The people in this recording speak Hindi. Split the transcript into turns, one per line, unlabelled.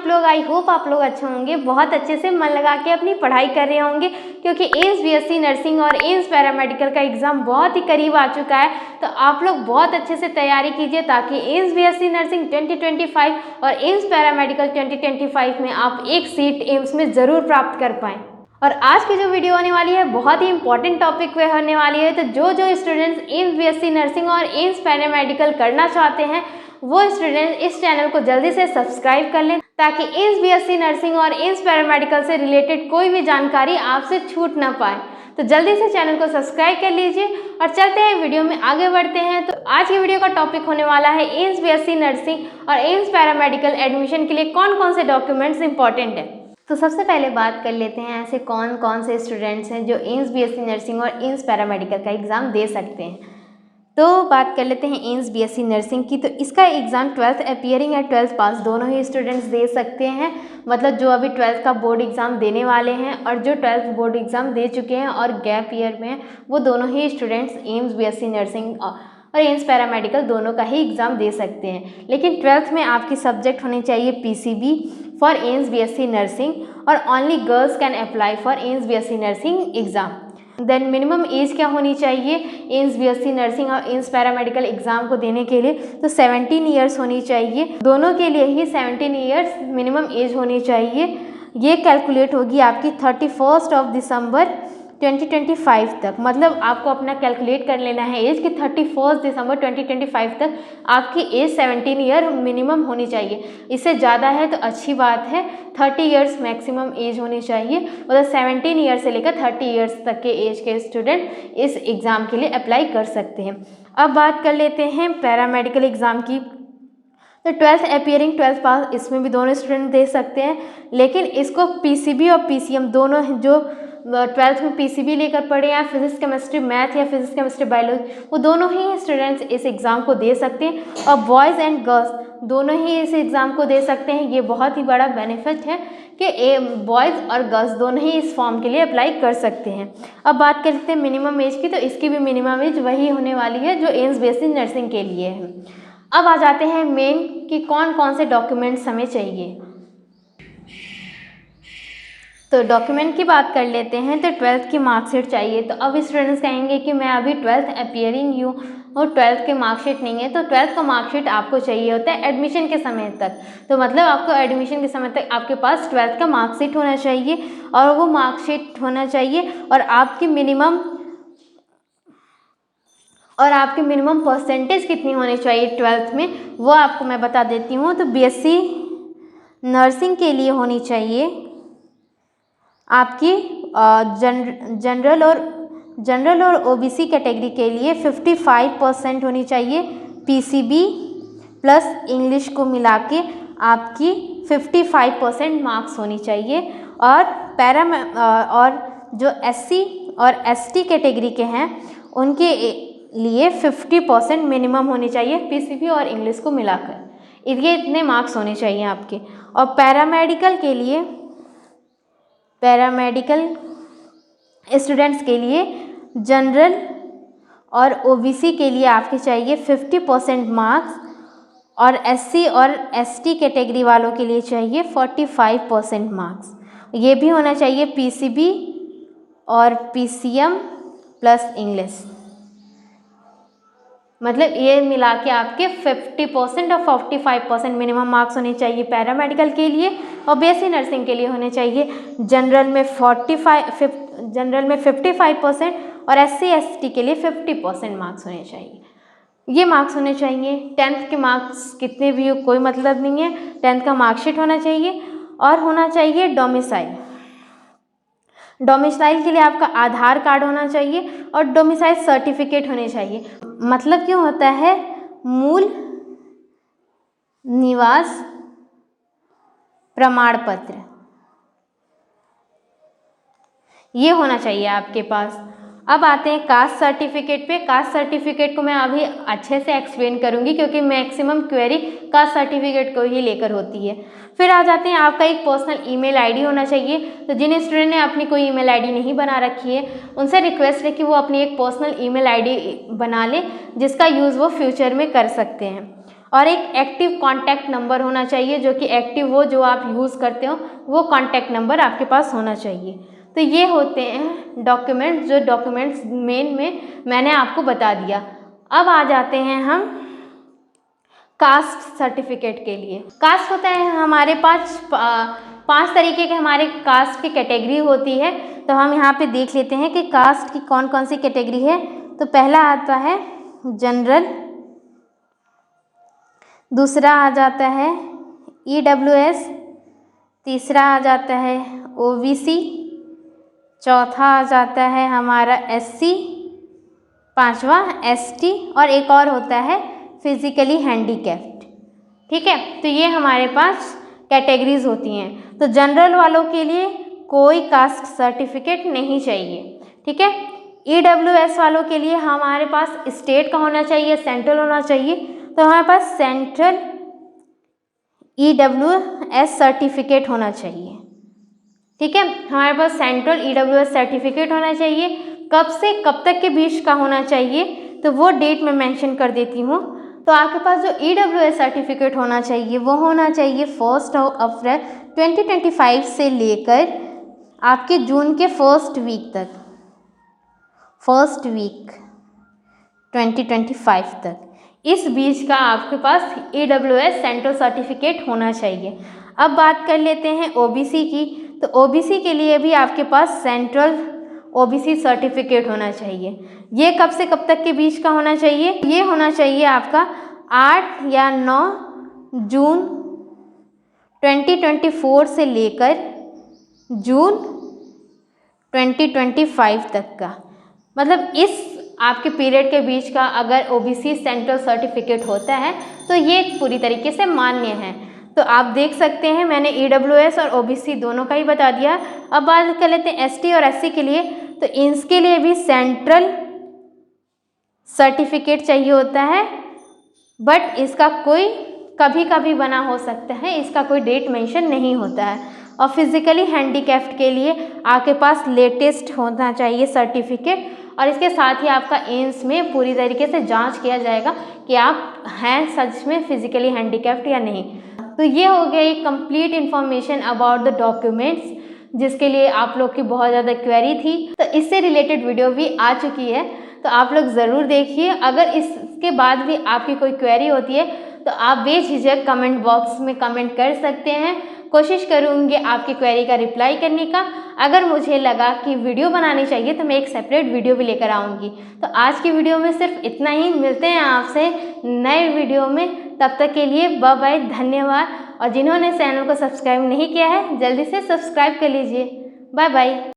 आप लोग? आई होप आप लोग अच्छे होंगे, बहुत अच्छे से मन लगा के अपनी पढ़ाई कर रहे होंगे, क्योंकि एम्स बीएससी नर्सिंग और एम्स पैरामेडिकल का एग्ज़ाम बहुत ही करीब आ चुका है। तो आप लोग बहुत अच्छे से तैयारी कीजिए ताकि एम्स बीएससी नर्सिंग 2025 और एम्स पैरामेडिकल 2025 में आप एक सीट एम्स में ज़रूर प्राप्त कर पाएँ। और आज की जो वीडियो होने वाली है बहुत ही इंपॉर्टेंट टॉपिक पे होने वाली है। तो जो स्टूडेंट्स एम्स बीएससी नर्सिंग और एम्स पैरामेडिकल करना चाहते हैं वो स्टूडेंट इस चैनल को जल्दी से सब्सक्राइब कर लें ताकि एम्स बीएससी नर्सिंग और एम्स पैरामेडिकल से रिलेटेड कोई भी जानकारी आपसे छूट ना पाए। तो जल्दी से चैनल को सब्सक्राइब कर लीजिए और चलते हैं वीडियो में आगे बढ़ते हैं। तो आज की वीडियो का टॉपिक होने वाला है एम्स बीएससी नर्सिंग और एम्स पैरामेडिकल एडमिशन के लिए कौन कौन से डॉक्यूमेंट्स इंपॉर्टेंट है। तो सबसे पहले बात कर लेते हैं ऐसे कौन कौन से स्टूडेंट्स हैं जो एम्स बीएससी नर्सिंग और एम्स पैरामेडिकल का एग्ज़ाम दे सकते हैं। तो बात कर लेते हैं एम्स बीएससी नर्सिंग की। तो इसका एग्ज़ाम 12th अपीयरिंग या 12th पास दोनों ही स्टूडेंट्स दे सकते हैं। मतलब जो अभी 12th का बोर्ड एग्ज़ाम देने वाले हैं और जो 12th बोर्ड एग्ज़ाम दे चुके हैं और गैप ईयर में हैं, वो दोनों ही स्टूडेंट्स एम्स बीएससी नर्सिंग और एम्स पैरामेडिकल दोनों का ही एग्ज़ाम दे सकते हैं। लेकिन 12th में आपकी सब्जेक्ट होनी चाहिए PCB for AIIMS BSc nursing और only girls can apply for AIIMS BSc nursing exam. Then minimum age क्या होनी चाहिए एम्स बीएससी नर्सिंग और एम्स पैरामेडिकल एग्ज़ाम को देने के लिए? तो 17 ईयर्स होनी चाहिए। दोनों के लिए ही 17 ईयर्स मिनिमम एज होनी चाहिए। ये कैलकुलेट होगी आपकी 31 दिसंबर 2025 तक। मतलब आपको अपना कैलकुलेट कर लेना है एज कि 31 दिसंबर 2025 तक आपकी एज 17 ईयर मिनिमम होनी चाहिए। इससे ज़्यादा है तो अच्छी बात है, 30 ईयर्स मैक्सिमम एज होनी चाहिए। मतलब 17 ईयर से लेकर 30 ईयर्स तक के एज के स्टूडेंट इस एग्ज़ाम के लिए अप्लाई कर सकते हैं। अब बात कर लेते हैं पैरामेडिकल एग्ज़ाम की। तो 12th अपीयरिंग 12th पास इसमें भी दोनों स्टूडेंट दे सकते हैं, लेकिन इसको पीसीबी और पीसीएम दोनों जो 12th में पीसीबी लेकर पढ़े या फिजिक्स केमिस्ट्री मैथ या फिजिक्स केमिस्ट्री बायोलॉजी, वो दोनों ही स्टूडेंट्स इस एग्ज़ाम को दे सकते हैं। और बॉयज़ एंड गर्ल्स दोनों ही इस एग्ज़ाम को दे सकते हैं। ये बहुत ही बड़ा बेनिफिट है कि बॉयज़ और गर्ल्स दोनों ही इस फॉर्म के लिए अप्लाई कर सकते हैं। अब बात करते हैं मिनिमम एज की। तो इसकी भी मिनिमम एज वही होने वाली है जो एम्स बीएससी नर्सिंग के लिए है। अब आ जाते हैं मेन कि कौन कौन से डॉक्यूमेंट्स हमें चाहिए। तो डॉक्यूमेंट की बात कर लेते हैं। तो 12th की मार्कशीट चाहिए। तो अब स्टूडेंट्स कहेंगे कि मैं अभी 12th अपीयरिंग हूँ और 12th के मार्कशीट नहीं है। तो 12th का मार्कशीट आपको चाहिए होता है एडमिशन के समय तक। तो मतलब आपको एडमिशन के समय तक आपके पास 12th का मार्कशीट होना चाहिए और वो मार्कशीट होना चाहिए और आपकी मिनिमम परसेंटेज कितनी होनी चाहिए 12th में, वो आपको मैं बता देती हूँ। तो बीएससी नर्सिंग के लिए होनी चाहिए आपकी जनरल और ओबीसी कैटेगरी के लिए 55% होनी चाहिए। पीसीबी प्लस इंग्लिश को मिला के आपकी 55% मार्क्स होनी चाहिए। और जो एससी और एसटी कैटेगरी के हैं उनके लिए 50% मिनिमम होनी चाहिए पीसीबी और इंग्लिश को मिलाकर। ये इतने मार्क्स होने चाहिए आपके। और पैरामेडिकल स्टूडेंट्स के लिए जनरल और ओबीसी के लिए आपके चाहिए 50% मार्क्स और एससी और एसटी कैटेगरी वालों के लिए चाहिए 45% मार्क्स। ये भी होना चाहिए पीसीबी और पीसीएम प्लस इंग्लिश। मतलब ये मिला के आपके 50% और 45% मिनिमम मार्क्स होने चाहिए पैरामेडिकल के लिए। और बीएससी नर्सिंग के लिए होने चाहिए जनरल में 55% और एससी एसटी के लिए 50% मार्क्स होने चाहिए। ये मार्क्स होने चाहिए। 10th के मार्क्स कितने भी हो कोई मतलब नहीं है, 10th का मार्कशीट होना चाहिए। और होना चाहिए डोमिसाइल के लिए आपका आधार कार्ड होना चाहिए और डोमिसाइल सर्टिफिकेट होने चाहिए। मतलब क्यों होता है मूल निवास प्रमाण पत्र, ये होना चाहिए आपके पास। अब आते हैं कास्ट सर्टिफिकेट पे। कास्ट सर्टिफिकेट को मैं अभी अच्छे से एक्सप्लेन करूंगी क्योंकि मैक्सिमम क्वेरी कास्ट सर्टिफिकेट को ही लेकर होती है। फिर आ जाते हैं आपका एक पर्सनल ईमेल आईडी होना चाहिए। तो जिन स्टूडेंट ने अपनी कोई ईमेल आईडी नहीं बना रखी है उनसे रिक्वेस्ट है कि वो अपनी एक पर्सनल ईमेल आईडी बना लें जिसका यूज़ वो फ्यूचर में कर सकते हैं। और एक एक्टिव कॉन्टैक्ट नंबर होना चाहिए, जो कि एक्टिव हो, जो आप यूज़ करते हो वो कॉन्टैक्ट नंबर आपके पास होना चाहिए। तो ये होते हैं डॉक्यूमेंट्स, जो डॉक्यूमेंट्स मेन में मैंने आपको बता दिया। अब आ जाते हैं हम कास्ट सर्टिफिकेट के लिए। कास्ट होता है हमारे पास 5 तरीके के हमारे कास्ट की कैटेगरी होती है। तो हम यहाँ पे देख लेते हैं कि कास्ट की कौन कौन सी कैटेगरी है। तो पहला आता है जनरल, दूसरा आ जाता है EWS, तीसरा आ जाता है OBC, चौथा आ जाता है हमारा SC, पांचवा ST और एक और होता है फिजिकली हैंडीकैप्ड। ठीक है, तो ये हमारे पास कैटेगरीज होती हैं। तो जनरल वालों के लिए कोई कास्ट सर्टिफिकेट नहीं चाहिए। ठीक है, EWS वालों के लिए हमारे पास स्टेट का होना चाहिए, सेंट्रल होना चाहिए। तो हमारे पास सेंट्रल EWS सर्टिफिकेट होना चाहिए। ठीक है, हमारे पास सेंट्रल EWS सर्टिफिकेट होना चाहिए। कब से कब तक के बीच का होना चाहिए, तो वो डेट मैं मेंशन कर देती हूँ। तो आपके पास जो EWS सर्टिफिकेट होना चाहिए वो होना चाहिए 1 अप्रैल 2025 से लेकर आपके जून के फर्स्ट वीक 2025 तक, इस बीच का आपके पास EWS सेंट्रल सर्टिफिकेट होना चाहिए। अब बात कर लेते हैं OBC की। तो OBC के लिए भी आपके पास सेंट्रल OBC सर्टिफिकेट होना चाहिए। ये कब से कब तक के बीच का होना चाहिए, ये होना चाहिए आपका 8 या 9 जून 2024 से लेकर जून 2025 तक का। मतलब इस आपके पीरियड के बीच का अगर OBC सेंट्रल सर्टिफिकेट होता है तो ये पूरी तरीके से मान्य है। तो आप देख सकते हैं मैंने EWS और OBC दोनों का ही बता दिया। अब बात कर लेते हैं ST और SC के लिए। तो इसके लिए भी सेंट्रल सर्टिफिकेट चाहिए होता है, बट इसका कोई कभी कभी बना हो सकता है, इसका कोई डेट मेंशन नहीं होता है। और फिजिकली हैंडीकैप्ड के लिए आपके पास लेटेस्ट होना चाहिए सर्टिफिकेट, और इसके साथ ही आपका एम्स में पूरी तरीके से जांच किया जाएगा कि आप हैं सच में फिजिकली हैंडीकैप्ड या नहीं। तो ये हो गया एक complete information about the documents, जिसके लिए आप लोग की बहुत ज़्यादा क्वेरी थी। तो इससे रिलेटेड वीडियो भी आ चुकी है, तो आप लोग ज़रूर देखिए। अगर इसके बाद भी आपकी कोई क्वेरी होती है तो आप बेझिझक कमेंट बॉक्स में कमेंट कर सकते हैं। कोशिश करूँगी आपकी क्वेरी का रिप्लाई करने का। अगर मुझे लगा कि वीडियो बनानी चाहिए तो मैं एक सेपरेट वीडियो भी लेकर आऊँगी। तो आज की वीडियो में सिर्फ इतना ही। मिलते हैं आपसे नए वीडियो में, तब तक के लिए बाय बाय, धन्यवाद। और जिन्होंने चैनल को सब्सक्राइब नहीं किया है जल्दी से सब्सक्राइब कर लीजिए। Bye bye.